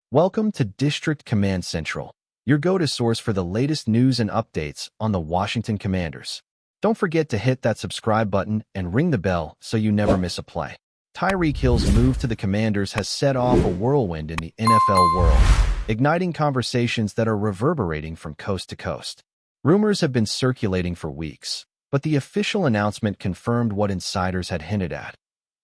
Welcome to District Command Central, your go-to source for the latest news and updates on the Washington Commanders. Don't forget to hit that subscribe button and ring the bell so you never miss a play. Tyreek Hill's move to the Commanders has set off a whirlwind in the NFL world, igniting conversations that are reverberating from coast to coast. Rumors have been circulating for weeks, but the official announcement confirmed what insiders had hinted at.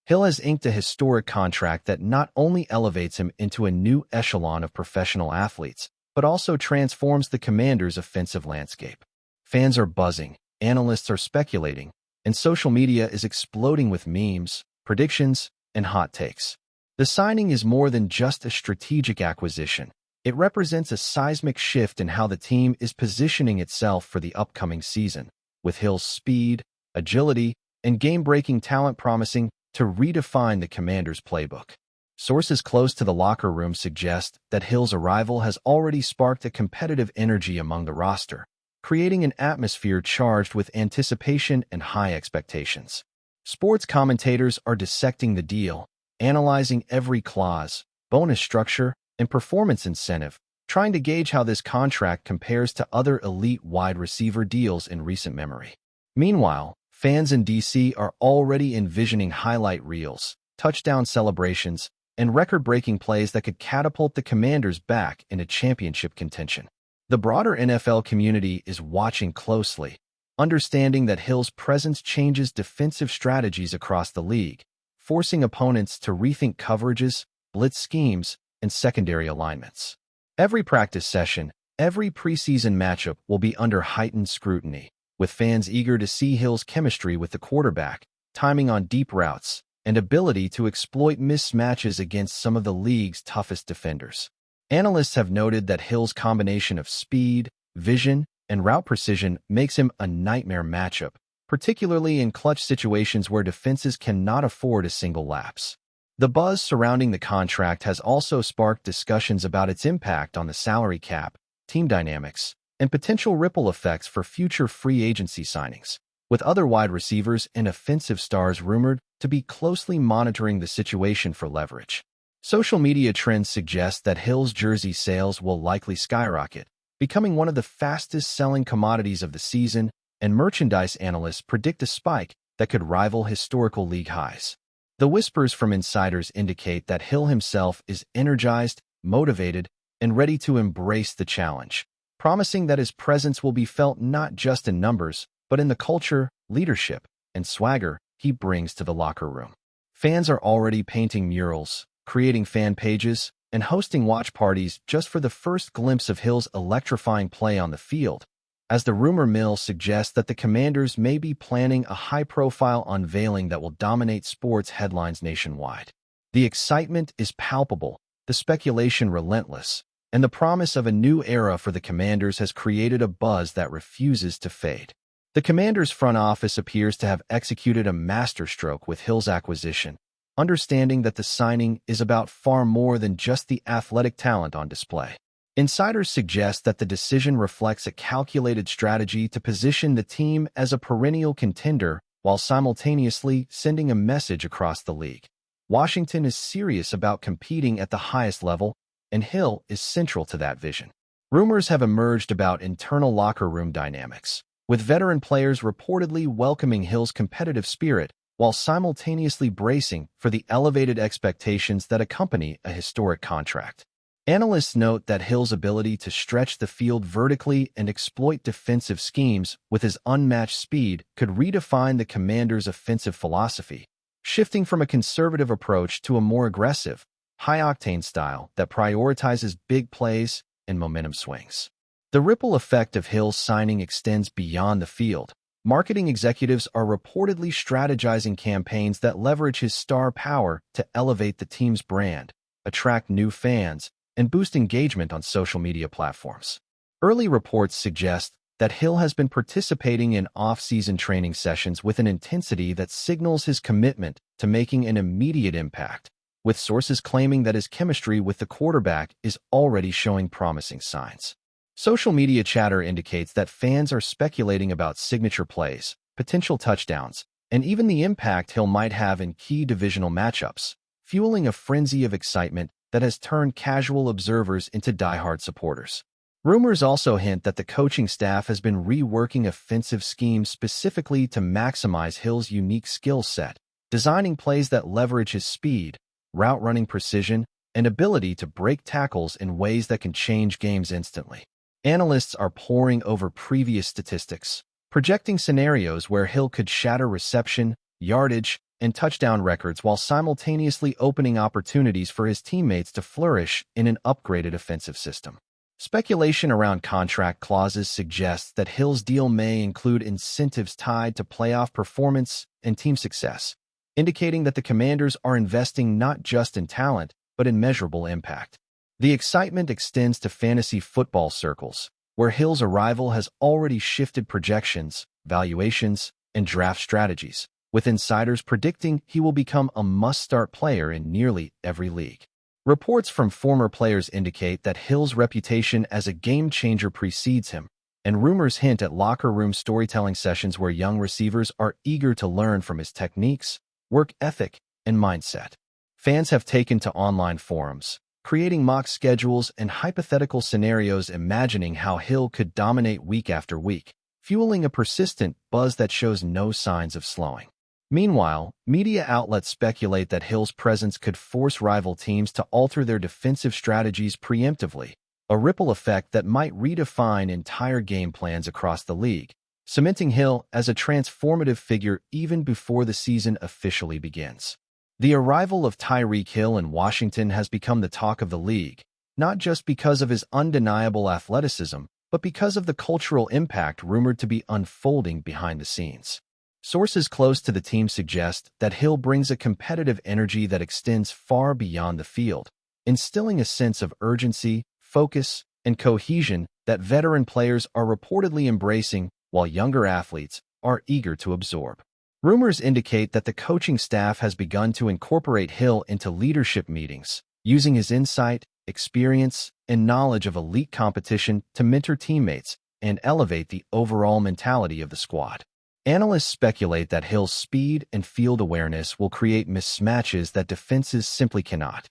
Hill has inked a historic contract that not only elevates him into a new echelon of professional athletes, but also transforms the Commanders' offensive landscape. Fans are buzzing, analysts are speculating, and social media is exploding with memes, predictions, and hot takes. The signing is more than just a strategic acquisition. It represents a seismic shift in how the team is positioning itself for the upcoming season, with Hill's speed, agility, and game-breaking talent promising to redefine the Commanders' playbook. Sources close to the locker room suggest that Hill's arrival has already sparked a competitive energy among the roster, creating an atmosphere charged with anticipation and high expectations. Sports commentators are dissecting the deal, analyzing every clause, bonus structure, and performance incentive, trying to gauge how this contract compares to other elite wide receiver deals in recent memory. Meanwhile, fans in D.C. are already envisioning highlight reels, touchdown celebrations, and record-breaking plays that could catapult the Commanders back into championship contention. The broader NFL community is watching closely, understanding that Hill's presence changes defensive strategies across the league, forcing opponents to rethink coverages, blitz schemes, and secondary alignments. Every practice session, every preseason matchup will be under heightened scrutiny, with fans eager to see Hill's chemistry with the quarterback, timing on deep routes, and ability to exploit mismatches against some of the league's toughest defenders. Analysts have noted that Hill's combination of speed, vision, and route precision makes him a nightmare matchup, particularly in clutch situations where defenses cannot afford a single lapse. The buzz surrounding the contract has also sparked discussions about its impact on the salary cap, team dynamics, and potential ripple effects for future free agency signings, with other wide receivers and offensive stars rumored to be closely monitoring the situation for leverage. Social media trends suggest that Hill's jersey sales will likely skyrocket, becoming one of the fastest-selling commodities of the season, and merchandise analysts predict a spike that could rival historical league highs. The whispers from insiders indicate that Hill himself is energized, motivated, and ready to embrace the challenge, promising that his presence will be felt not just in numbers, but in the culture, leadership, and swagger he brings to the locker room. Fans are already painting murals, creating fan pages, and hosting watch parties just for the first glimpse of Hill's electrifying play on the field, as the rumor mill suggests that the Commanders may be planning a high-profile unveiling that will dominate sports headlines nationwide. The excitement is palpable, the speculation relentless, and the promise of a new era for the Commanders has created a buzz that refuses to fade. The Commanders' front office appears to have executed a masterstroke with Hill's acquisition, understanding that the signing is about far more than just the athletic talent on display. Insiders suggest that the decision reflects a calculated strategy to position the team as a perennial contender while simultaneously sending a message across the league. Washington is serious about competing at the highest level, and Hill is central to that vision. Rumors have emerged about internal locker room dynamics, with veteran players reportedly welcoming Hill's competitive spirit while simultaneously bracing for the elevated expectations that accompany a historic contract. Analysts note that Hill's ability to stretch the field vertically and exploit defensive schemes with his unmatched speed could redefine the Commanders' offensive philosophy, shifting from a conservative approach to a more aggressive, high-octane style that prioritizes big plays and momentum swings. The ripple effect of Hill's signing extends beyond the field. Marketing executives are reportedly strategizing campaigns that leverage his star power to elevate the team's brand, attract new fans, and boost engagement on social media platforms. Early reports suggest that Hill has been participating in off-season training sessions with an intensity that signals his commitment to making an immediate impact, with sources claiming that his chemistry with the quarterback is already showing promising signs. Social media chatter indicates that fans are speculating about signature plays, potential touchdowns, and even the impact Hill might have in key divisional matchups, fueling a frenzy of excitement that has turned casual observers into diehard supporters. Rumors also hint that the coaching staff has been reworking offensive schemes specifically to maximize Hill's unique skill set, designing plays that leverage his speed, route-running precision, and ability to break tackles in ways that can change games instantly. Analysts are poring over previous statistics, projecting scenarios where Hill could shatter reception, yardage, and touchdown records while simultaneously opening opportunities for his teammates to flourish in an upgraded offensive system. Speculation around contract clauses suggests that Hill's deal may include incentives tied to playoff performance and team success, indicating that the Commanders are investing not just in talent, but in measurable impact. The excitement extends to fantasy football circles, where Hill's arrival has already shifted projections, valuations, and draft strategies, with insiders predicting he will become a must-start player in nearly every league. Reports from former players indicate that Hill's reputation as a game-changer precedes him, and rumors hint at locker room storytelling sessions where young receivers are eager to learn from his techniques, work ethic, and mindset. Fans have taken to online forums, creating mock schedules and hypothetical scenarios imagining how Hill could dominate week after week, fueling a persistent buzz that shows no signs of slowing. Meanwhile, media outlets speculate that Hill's presence could force rival teams to alter their defensive strategies preemptively, a ripple effect that might redefine entire game plans across the league, cementing Hill as a transformative figure even before the season officially begins. The arrival of Tyreek Hill in Washington has become the talk of the league, not just because of his undeniable athleticism, but because of the cultural impact rumored to be unfolding behind the scenes. Sources close to the team suggest that Hill brings a competitive energy that extends far beyond the field, instilling a sense of urgency, focus, and cohesion that veteran players are reportedly embracing while younger athletes are eager to absorb. Rumors indicate that the coaching staff has begun to incorporate Hill into leadership meetings, using his insight, experience, and knowledge of elite competition to mentor teammates and elevate the overall mentality of the squad. Analysts speculate that Hill's speed and field awareness will create mismatches that defenses simply cannot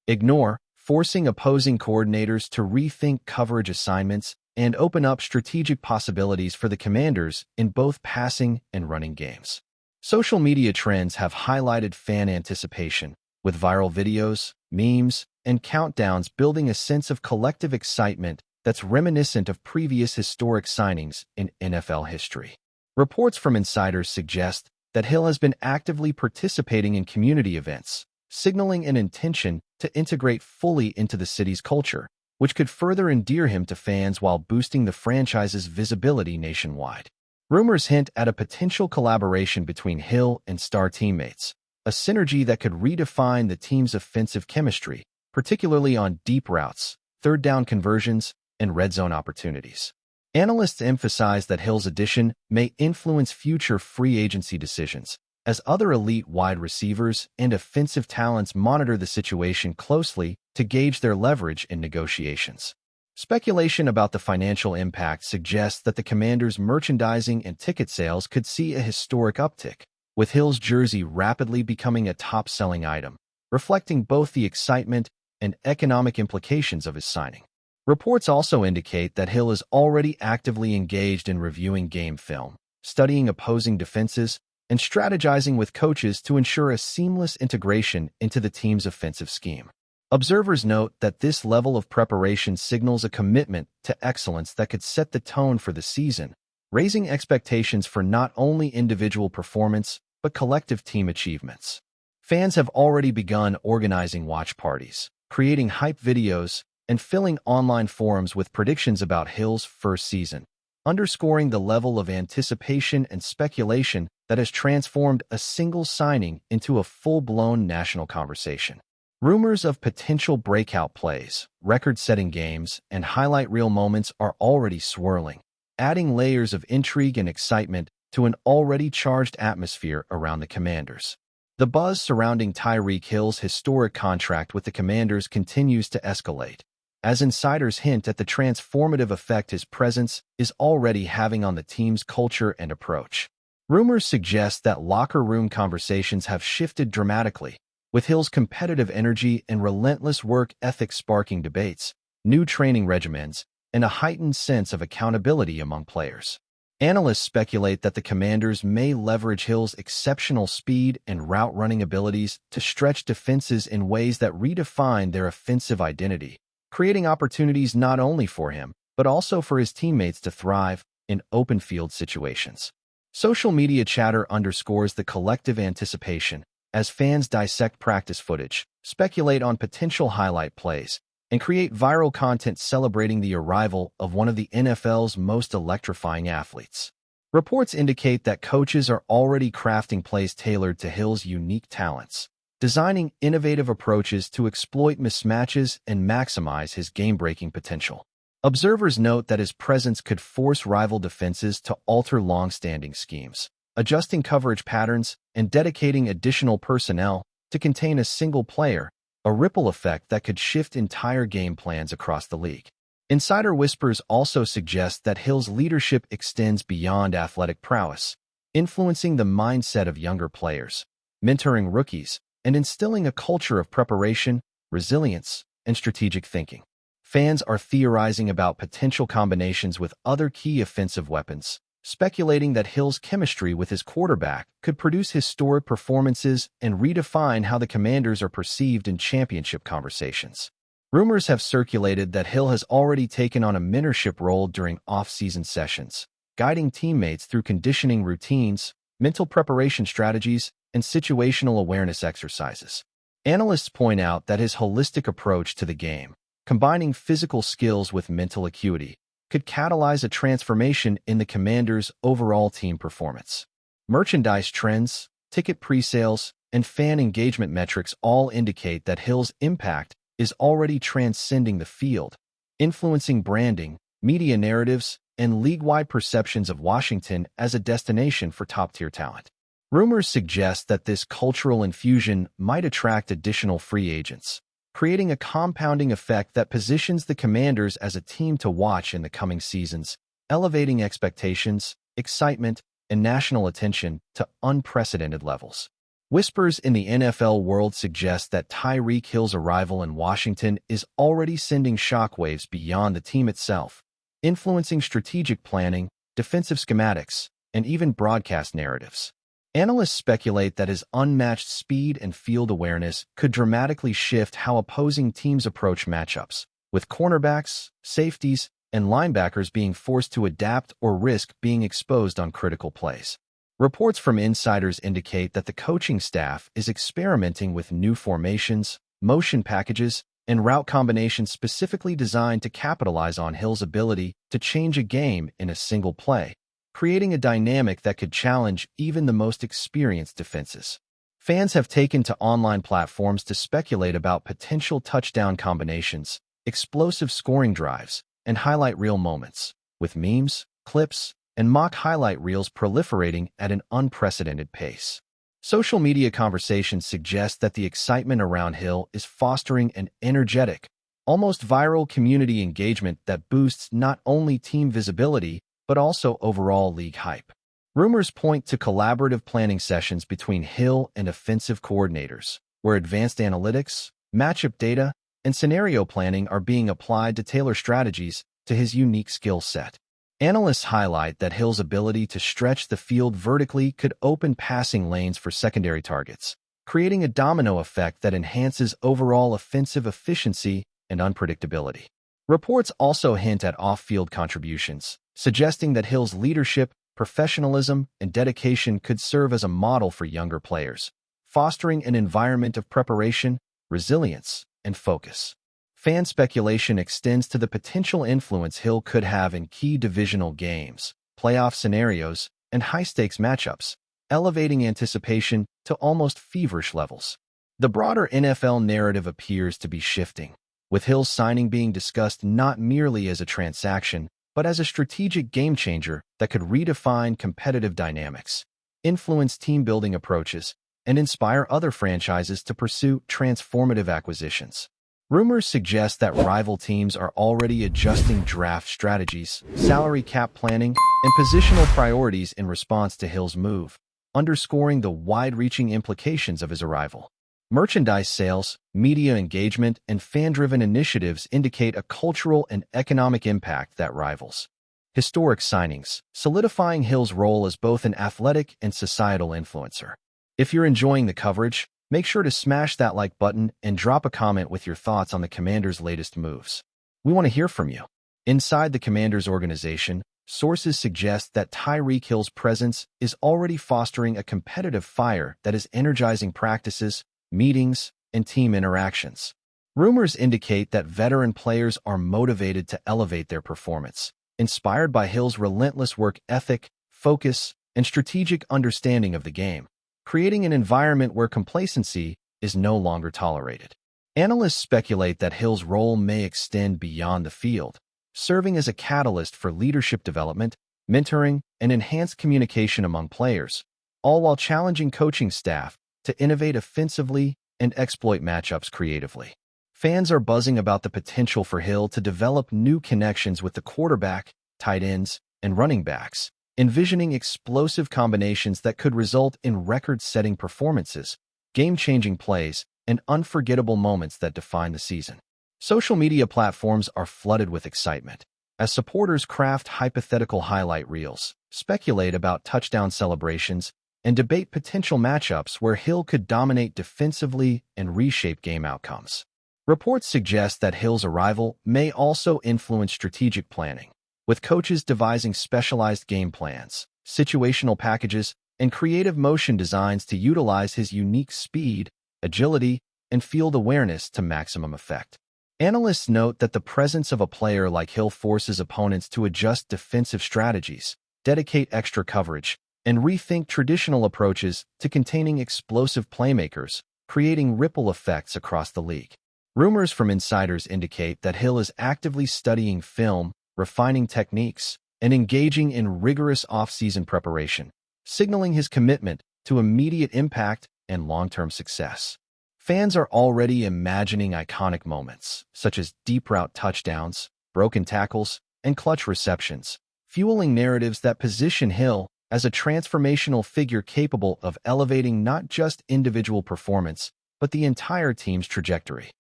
ignore, forcing opposing coordinators to rethink coverage assignments and open up strategic possibilities for the Commanders in both passing and running games. Social media trends have highlighted fan anticipation, with viral videos, memes, and countdowns building a sense of collective excitement that's reminiscent of previous historic signings in NFL history. Reports from insiders suggest that Hill has been actively participating in community events, signaling an intention to integrate fully into the city's culture, which could further endear him to fans while boosting the franchise's visibility nationwide. Rumors hint at a potential collaboration between Hill and star teammates, a synergy that could redefine the team's offensive chemistry, particularly on deep routes, third down conversions, and red zone opportunities. Analysts emphasize that Hill's addition may influence future free agency decisions, as other elite wide receivers and offensive talents monitor the situation closely to gauge their leverage in negotiations. Speculation about the financial impact suggests that the Commanders' merchandising and ticket sales could see a historic uptick, with Hill's jersey rapidly becoming a top-selling item, reflecting both the excitement and economic implications of his signing. Reports also indicate that Hill is already actively engaged in reviewing game film, studying opposing defenses, and strategizing with coaches to ensure a seamless integration into the team's offensive scheme. Observers note that this level of preparation signals a commitment to excellence that could set the tone for the season, raising expectations for not only individual performance but collective team achievements. Fans have already begun organizing watch parties, creating hype videos, and filling online forums with predictions about Hill's first season, underscoring the level of anticipation and speculation that has transformed a single signing into a full-blown national conversation. Rumors of potential breakout plays, record-setting games, and highlight reel moments are already swirling, adding layers of intrigue and excitement to an already charged atmosphere around the Commanders. The buzz surrounding Tyreek Hill's historic contract with the Commanders continues to escalate, as insiders hint at the transformative effect his presence is already having on the team's culture and approach. Rumors suggest that locker room conversations have shifted dramatically, with Hill's competitive energy and relentless work ethic sparking debates, new training regimens, and a heightened sense of accountability among players. Analysts speculate that the Commanders may leverage Hill's exceptional speed and route-running abilities to stretch defenses in ways that redefine their offensive identity, creating opportunities not only for him, but also for his teammates to thrive in open-field situations. Social media chatter underscores the collective anticipation as fans dissect practice footage, speculate on potential highlight plays, and create viral content celebrating the arrival of one of the NFL's most electrifying athletes. Reports indicate that coaches are already crafting plays tailored to Hill's unique talents, designing innovative approaches to exploit mismatches and maximize his game-breaking potential. Observers note that his presence could force rival defenses to alter long-standing schemes, adjusting coverage patterns and dedicating additional personnel to contain a single player, a ripple effect that could shift entire game plans across the league. Insider whispers also suggest that Hill's leadership extends beyond athletic prowess, influencing the mindset of younger players, mentoring rookies, and instilling a culture of preparation, resilience, and strategic thinking. Fans are theorizing about potential combinations with other key offensive weapons, speculating that Hill's chemistry with his quarterback could produce historic performances and redefine how the Commanders are perceived in championship conversations. Rumors have circulated that Hill has already taken on a mentorship role during off-season sessions, guiding teammates through conditioning routines, mental preparation strategies, and situational awareness exercises. Analysts point out that his holistic approach to the game, combining physical skills with mental acuity, could catalyze a transformation in the Commanders' overall team performance. Merchandise trends, ticket pre-sales, and fan engagement metrics all indicate that Hill's impact is already transcending the field, influencing branding, media narratives, and league-wide perceptions of Washington as a destination for top-tier talent. Rumors suggest that this cultural infusion might attract additional free agents, creating a compounding effect that positions the Commanders as a team to watch in the coming seasons, elevating expectations, excitement, and national attention to unprecedented levels. Whispers in the NFL world suggest that Tyreek Hill's arrival in Washington is already sending shockwaves beyond the team itself, influencing strategic planning, defensive schematics, and even broadcast narratives. Analysts speculate that his unmatched speed and field awareness could dramatically shift how opposing teams approach matchups, with cornerbacks, safeties, and linebackers being forced to adapt or risk being exposed on critical plays. Reports from insiders indicate that the coaching staff is experimenting with new formations, motion packages, and route combinations specifically designed to capitalize on Hill's ability to change a game in a single play, creating a dynamic that could challenge even the most experienced defenses. Fans have taken to online platforms to speculate about potential touchdown combinations, explosive scoring drives, and highlight reel moments, with memes, clips, and mock highlight reels proliferating at an unprecedented pace. Social media conversations suggest that the excitement around Hill is fostering an energetic, almost viral community engagement that boosts not only team visibility, but also overall league hype. Rumors point to collaborative planning sessions between Hill and offensive coordinators, where advanced analytics, matchup data, and scenario planning are being applied to tailor strategies to his unique skill set. Analysts highlight that Hill's ability to stretch the field vertically could open passing lanes for secondary targets, creating a domino effect that enhances overall offensive efficiency and unpredictability. Reports also hint at off-field contributions, suggesting that Hill's leadership, professionalism, and dedication could serve as a model for younger players, fostering an environment of preparation, resilience, and focus. Fan speculation extends to the potential influence Hill could have in key divisional games, playoff scenarios, and high-stakes matchups, elevating anticipation to almost feverish levels. The broader NFL narrative appears to be shifting, with Hill's signing being discussed not merely as a transaction, but as a strategic game-changer that could redefine competitive dynamics, influence team-building approaches, and inspire other franchises to pursue transformative acquisitions. Rumors suggest that rival teams are already adjusting draft strategies, salary cap planning, and positional priorities in response to Hill's move, underscoring the wide-reaching implications of his arrival. Merchandise sales, media engagement, and fan-driven initiatives indicate a cultural and economic impact that rivals historic signings, solidifying Hill's role as both an athletic and societal influencer. If you're enjoying the coverage, make sure to smash that like button and drop a comment with your thoughts on the Commanders' latest moves. We want to hear from you. Inside the Commanders organization, sources suggest that Tyreek Hill's presence is already fostering a competitive fire that is energizing practices, meetings, and team interactions. Rumors indicate that veteran players are motivated to elevate their performance, inspired by Hill's relentless work ethic, focus, and strategic understanding of the game, creating an environment where complacency is no longer tolerated. Analysts speculate that Hill's role may extend beyond the field, serving as a catalyst for leadership development, mentoring, and enhanced communication among players, all while challenging coaching staff to innovate offensively and exploit matchups creatively. Fans are buzzing about the potential for Hill to develop new connections with the quarterback, tight ends, and running backs, envisioning explosive combinations that could result in record-setting performances, game-changing plays, and unforgettable moments that define the season. Social media platforms are flooded with excitement as supporters craft hypothetical highlight reels, speculate about touchdown celebrations, and debate potential matchups where Hill could dominate defensively and reshape game outcomes. Reports suggest that Hill's arrival may also influence strategic planning, with coaches devising specialized game plans, situational packages, and creative motion designs to utilize his unique speed, agility, and field awareness to maximum effect. Analysts note that the presence of a player like Hill forces opponents to adjust defensive strategies, dedicate extra coverage, and rethink traditional approaches to containing explosive playmakers, creating ripple effects across the league. Rumors from insiders indicate that Hill is actively studying film, refining techniques, and engaging in rigorous off-season preparation, signaling his commitment to immediate impact and long-term success. Fans are already imagining iconic moments, such as deep route touchdowns, broken tackles, and clutch receptions, fueling narratives that position Hill as a transformational figure capable of elevating not just individual performance, but the entire team's trajectory.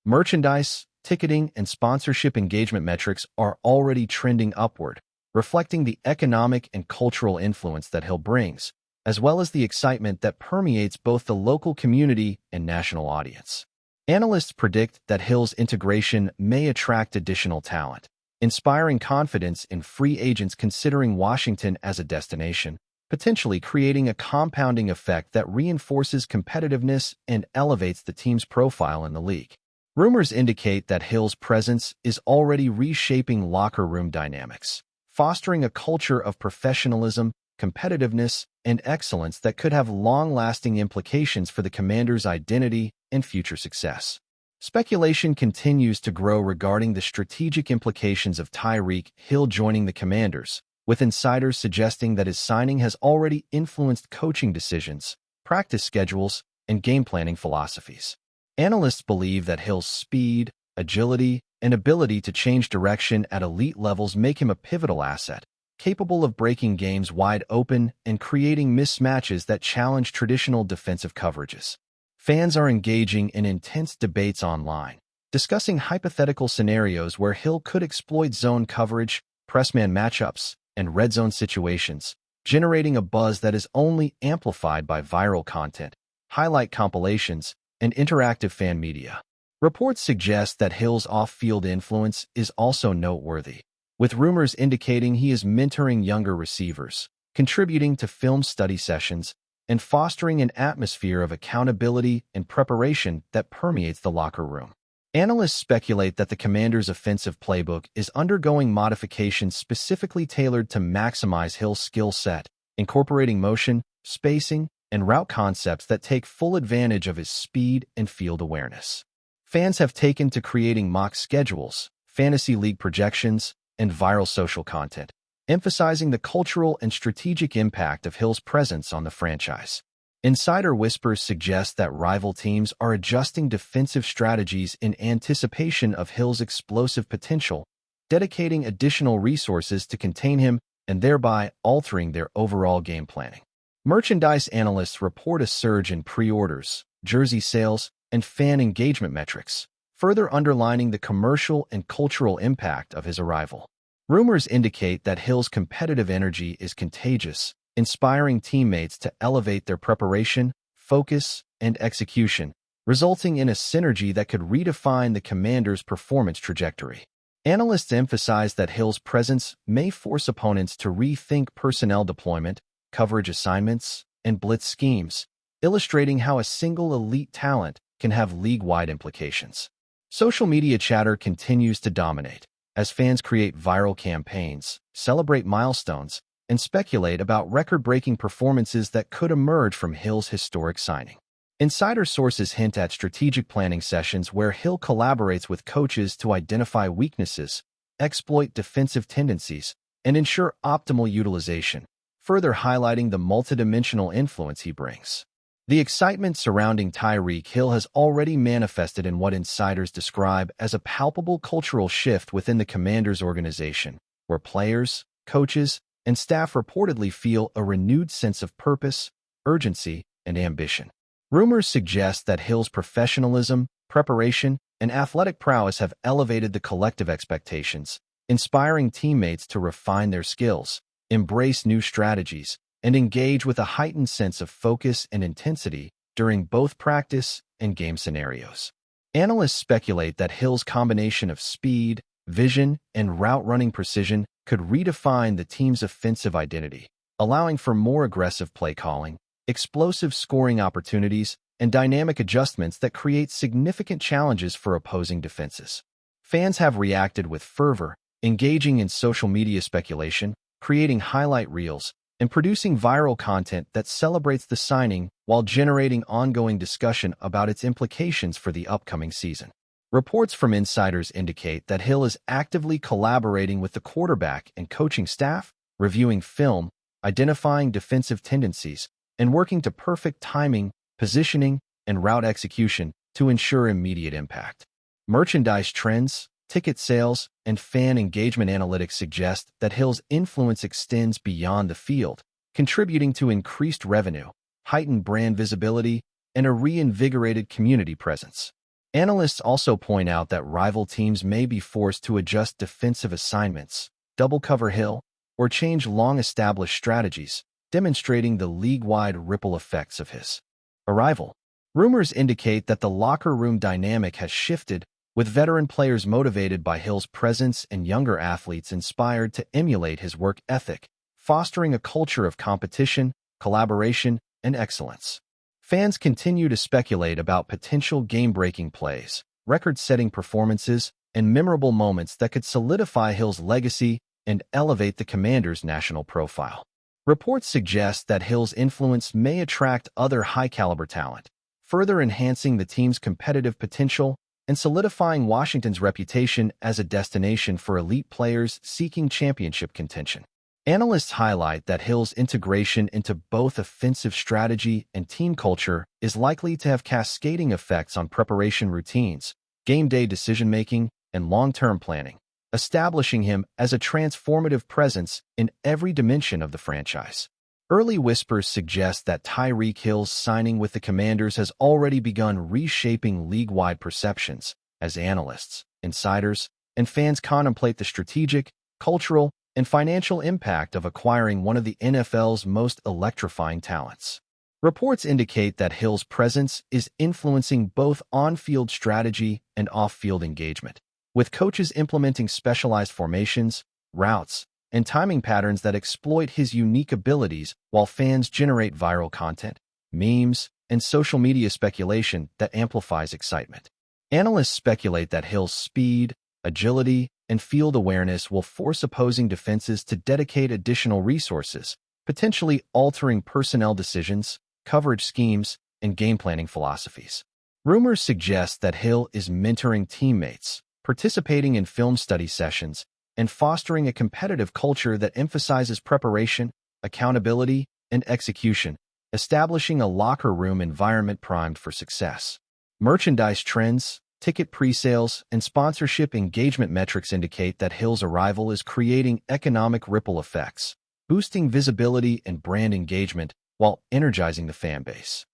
Merchandise, ticketing, and sponsorship engagement metrics are already trending upward, reflecting the economic and cultural influence that Hill brings, as well as the excitement that permeates both the local community and national audience. Analysts predict that Hill's integration may attract additional talent, inspiring confidence in free agents considering Washington as a destination, potentially creating a compounding effect that reinforces competitiveness and elevates the team's profile in the league. Rumors indicate that Hill's presence is already reshaping locker room dynamics, fostering a culture of professionalism, competitiveness, and excellence that could have long-lasting implications for the Commanders' identity and future success. Speculation continues to grow regarding the strategic implications of Tyreek Hill joining the Commanders, with insiders suggesting that his signing has already influenced coaching decisions, practice schedules, and game planning philosophies. Analysts believe that Hill's speed, agility, and ability to change direction at elite levels make him a pivotal asset, capable of breaking games wide open and creating mismatches that challenge traditional defensive coverages. Fans are engaging in intense debates online, discussing hypothetical scenarios where Hill could exploit zone coverage, press-man matchups, and red zone situations, generating a buzz that is only amplified by viral content, highlight compilations, and interactive fan media. Reports suggest that Hill's off-field influence is also noteworthy, with rumors indicating he is mentoring younger receivers, contributing to film study sessions, and fostering an atmosphere of accountability and preparation that permeates the locker room. Analysts speculate that the Commanders' offensive playbook is undergoing modifications specifically tailored to maximize Hill's skill set, incorporating motion, spacing, and route concepts that take full advantage of his speed and field awareness. Fans have taken to creating mock schedules, fantasy league projections, and viral social content, emphasizing the cultural and strategic impact of Hill's presence on the franchise. Insider whispers suggest that rival teams are adjusting defensive strategies in anticipation of Hill's explosive potential, dedicating additional resources to contain him and thereby altering their overall game planning. Merchandise analysts report a surge in pre-orders, jersey sales, and fan engagement metrics, further underlining the commercial and cultural impact of his arrival. Rumors indicate that Hill's competitive energy is contagious, inspiring teammates to elevate their preparation, focus, and execution, resulting in a synergy that could redefine the Commanders' performance trajectory. Analysts emphasize that Hill's presence may force opponents to rethink personnel deployment, coverage assignments, and blitz schemes, illustrating how a single elite talent can have league-wide implications. Social media chatter continues to dominate, as fans create viral campaigns, celebrate milestones, and speculate about record-breaking performances that could emerge from Hill's historic signing. Insider sources hint at strategic planning sessions where Hill collaborates with coaches to identify weaknesses, exploit defensive tendencies, and ensure optimal utilization, further highlighting the multidimensional influence he brings. The excitement surrounding Tyreek Hill has already manifested in what insiders describe as a palpable cultural shift within the Commanders organization, where players, coaches, and staff reportedly feel a renewed sense of purpose, urgency, and ambition. Rumors suggest that Hill's professionalism, preparation, and athletic prowess have elevated the collective expectations, inspiring teammates to refine their skills, embrace new strategies, and engage with a heightened sense of focus and intensity during both practice and game scenarios. Analysts speculate that Hill's combination of speed, vision, and route-running precision could redefine the team's offensive identity, allowing for more aggressive play calling, explosive scoring opportunities, and dynamic adjustments that create significant challenges for opposing defenses. Fans have reacted with fervor, engaging in social media speculation, creating highlight reels, and producing viral content that celebrates the signing while generating ongoing discussion about its implications for the upcoming season. Reports from insiders indicate that Hill is actively collaborating with the quarterback and coaching staff, reviewing film, identifying defensive tendencies, and working to perfect timing, positioning, and route execution to ensure immediate impact. Merchandise trends, ticket sales, and fan engagement analytics suggest that Hill's influence extends beyond the field, contributing to increased revenue, heightened brand visibility, and a reinvigorated community presence. Analysts also point out that rival teams may be forced to adjust defensive assignments, double cover Hill, or change long-established strategies, demonstrating the league-wide ripple effects of his arrival. Rumors indicate that the locker room dynamic has shifted, with veteran players motivated by Hill's presence and younger athletes inspired to emulate his work ethic, fostering a culture of competition, collaboration, and excellence. Fans continue to speculate about potential game-breaking plays, record-setting performances, and memorable moments that could solidify Hill's legacy and elevate the Commanders' national profile. Reports suggest that Hill's influence may attract other high-caliber talent, further enhancing the team's competitive potential and solidifying Washington's reputation as a destination for elite players seeking championship contention. Analysts highlight that Hill's integration into both offensive strategy and team culture is likely to have cascading effects on preparation routines, game day decision-making, and long-term planning, establishing him as a transformative presence in every dimension of the franchise. Early whispers suggest that Tyreek Hill's signing with the Commanders has already begun reshaping league-wide perceptions as analysts, insiders, and fans contemplate the strategic, cultural, and financial impact of acquiring one of the NFL's most electrifying talents. Reports indicate that Hill's presence is influencing both on-field strategy and off-field engagement, with coaches implementing specialized formations, routes, and timing patterns that exploit his unique abilities while fans generate viral content, memes, and social media speculation that amplifies excitement. Analysts speculate that Hill's speed, agility, and field awareness will force opposing defenses to dedicate additional resources, potentially altering personnel decisions, coverage schemes, and game planning philosophies. Rumors suggest that Hill is mentoring teammates, participating in film study sessions, and fostering a competitive culture that emphasizes preparation, accountability, and execution, establishing a locker room environment primed for success. Merchandise trends, ticket pre-sales, and sponsorship engagement metrics indicate that Hill's arrival is creating economic ripple effects, boosting visibility and brand engagement while energizing the fan base.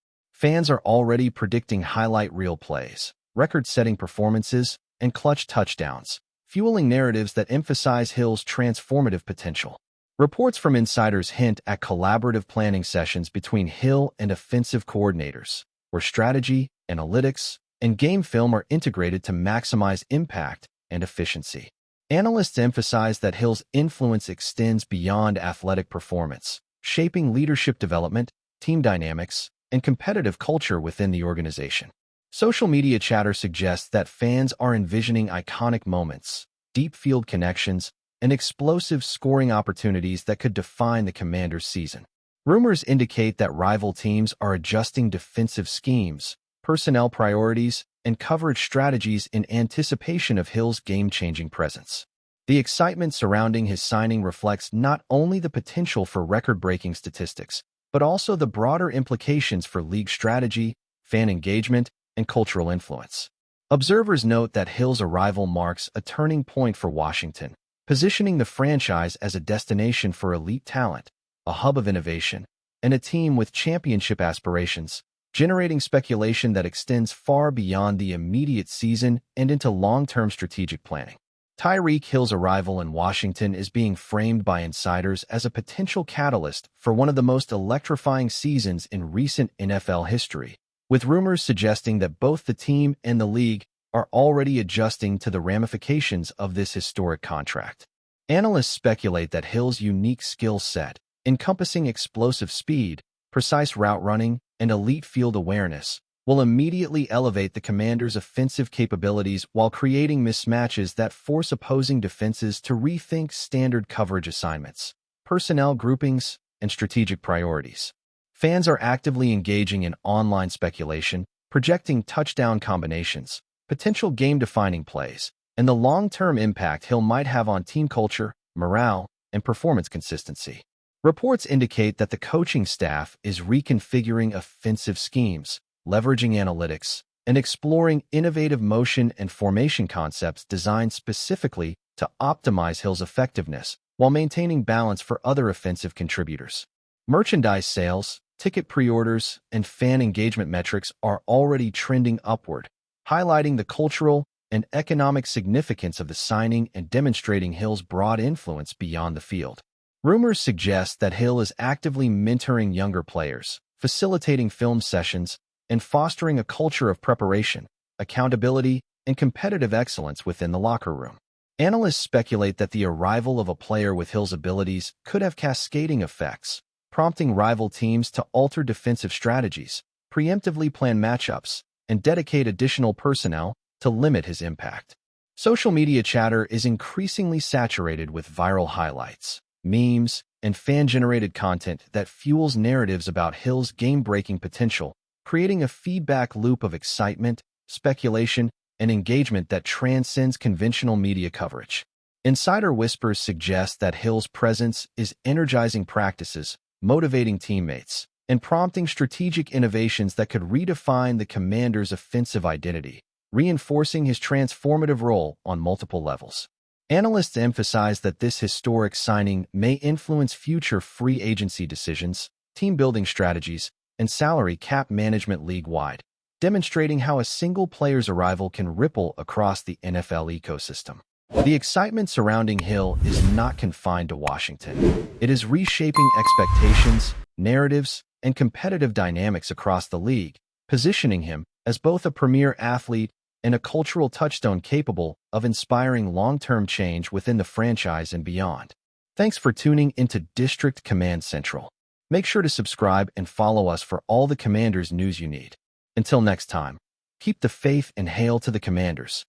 Fans are already predicting highlight reel plays, record-setting performances, and clutch touchdowns, fueling narratives that emphasize Hill's transformative potential. Reports from insiders hint at collaborative planning sessions between Hill and offensive coordinators, where strategy, analytics, and game film are integrated to maximize impact and efficiency. Analysts emphasize that Hill's influence extends beyond athletic performance, shaping leadership development, team dynamics, and competitive culture within the organization. Social media chatter suggests that fans are envisioning iconic moments, deep field connections, and explosive scoring opportunities that could define the Commanders' season. Rumors indicate that rival teams are adjusting defensive schemes, personnel priorities, and coverage strategies in anticipation of Hill's game-changing presence. The excitement surrounding his signing reflects not only the potential for record-breaking statistics, but also the broader implications for league strategy, fan engagement, and cultural influence. Observers note that Hill's arrival marks a turning point for Washington, positioning the franchise as a destination for elite talent, a hub of innovation, and a team with championship aspirations, generating speculation that extends far beyond the immediate season and into long-term strategic planning. Tyreek Hill's arrival in Washington is being framed by insiders as a potential catalyst for one of the most electrifying seasons in recent NFL history, with rumors suggesting that both the team and the league are already adjusting to the ramifications of this historic contract. Analysts speculate that Hill's unique skill set, encompassing explosive speed, precise route running, and elite field awareness, will immediately elevate the Commanders' offensive capabilities while creating mismatches that force opposing defenses to rethink standard coverage assignments, personnel groupings, and strategic priorities. Fans are actively engaging in online speculation, projecting touchdown combinations, potential game-defining plays, and the long-term impact Hill might have on team culture, morale, and performance consistency. Reports indicate that the coaching staff is reconfiguring offensive schemes, leveraging analytics, and exploring innovative motion and formation concepts designed specifically to optimize Hill's effectiveness while maintaining balance for other offensive contributors. Merchandise sales, ticket pre-orders, and fan engagement metrics are already trending upward, highlighting the cultural and economic significance of the signing and demonstrating Hill's broad influence beyond the field. Rumors suggest that Hill is actively mentoring younger players, facilitating film sessions, and fostering a culture of preparation, accountability, and competitive excellence within the locker room. Analysts speculate that the arrival of a player with Hill's abilities could have cascading effects, prompting rival teams to alter defensive strategies, preemptively plan matchups, and dedicate additional personnel to limit his impact. Social media chatter is increasingly saturated with viral highlights, memes, and fan-generated content that fuels narratives about Hill's game-breaking potential, creating a feedback loop of excitement, speculation, and engagement that transcends conventional media coverage. Insider whispers suggest that Hill's presence is energizing practices, motivating teammates, and prompting strategic innovations that could redefine the Commanders' offensive identity, reinforcing his transformative role on multiple levels. Analysts emphasize that this historic signing may influence future free agency decisions, team-building strategies, and salary cap management league-wide, demonstrating how a single player's arrival can ripple across the NFL ecosystem. The excitement surrounding Hill is not confined to Washington. It is reshaping expectations, narratives, and competitive dynamics across the league, positioning him as both a premier athlete and a cultural touchstone capable of inspiring long-term change within the franchise and beyond. Thanks for tuning into District Command Central. Make sure to subscribe and follow us for all the Commanders news you need. Until next time, keep the faith and hail to the Commanders.